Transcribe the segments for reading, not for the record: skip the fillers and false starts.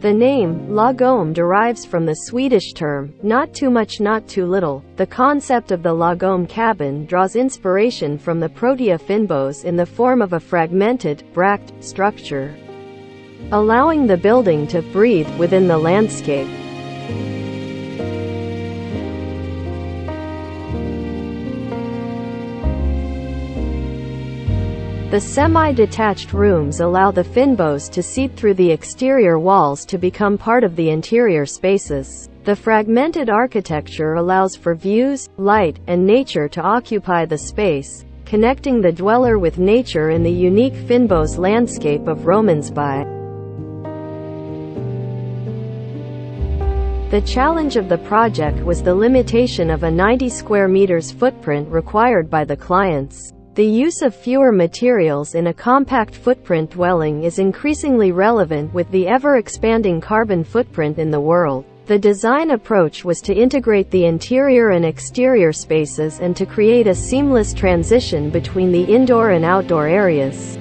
The name, lagom, derives from the Swedish term, not too much not too little. The concept of the lagom cabin draws inspiration from the Protea fynbos in the form of a fragmented, bract structure, allowing the building to breathe within the landscape. The semi-detached rooms allow the fynbos to seep through the exterior walls to become part of the interior spaces. The fragmented architecture allows for views, light, and nature to occupy the space, connecting the dweller with nature in the unique fynbos landscape of Romansby. The challenge of the project was the limitation of a 90 square meters footprint required by the clients. The use of fewer materials in a compact footprint dwelling is increasingly relevant with the ever-expanding carbon footprint in the world. The design approach was to integrate the interior and exterior spaces and to create a seamless transition between the indoor and outdoor areas.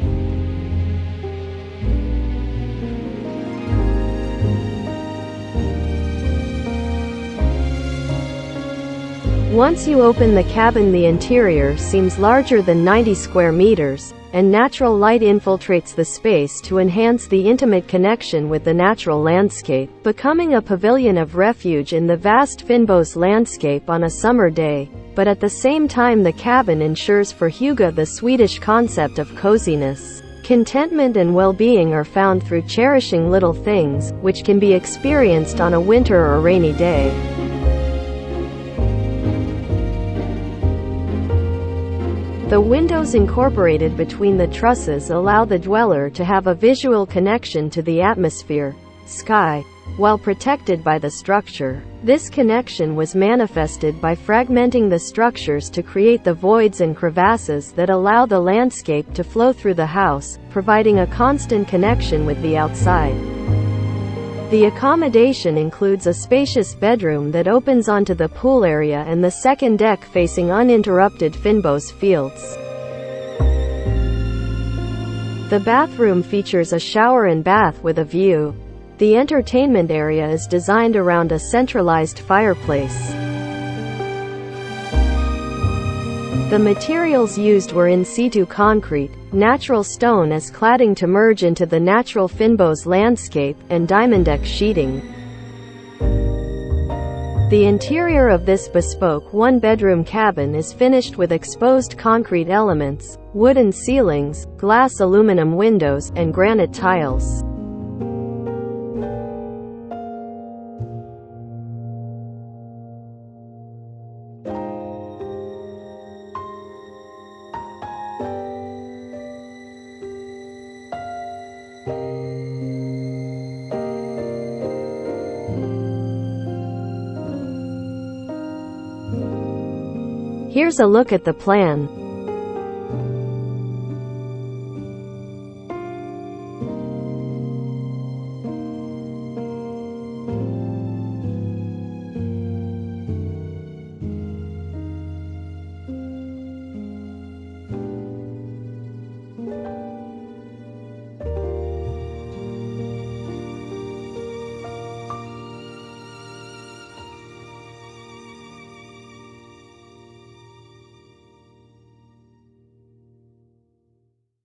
Once you open the cabin, the interior seems larger than 90 square meters, and natural light infiltrates the space to enhance the intimate connection with the natural landscape, becoming a pavilion of refuge in the vast fynbos landscape on a summer day. But at the same time, the cabin ensures for Hugo the Swedish concept of coziness. Contentment and well-being are found through cherishing little things, which can be experienced on a winter or rainy day. The windows incorporated between the trusses allow the dweller to have a visual connection to the atmosphere, sky, while protected by the structure. This connection was manifested by fragmenting the structures to create the voids and crevasses that allow the landscape to flow through the house, providing a constant connection with the outside. The accommodation includes a spacious bedroom that opens onto the pool area and the second deck facing uninterrupted fynbos fields. The bathroom features a shower and bath with a view. The entertainment area is designed around a centralized fireplace. The materials used were in situ concrete, natural stone as cladding to merge into the natural fynbos landscape, and Diamondex sheeting. The interior of this bespoke one-bedroom cabin is finished with exposed concrete elements, wooden ceilings, glass aluminum windows, and granite tiles. Here's a look at the plan.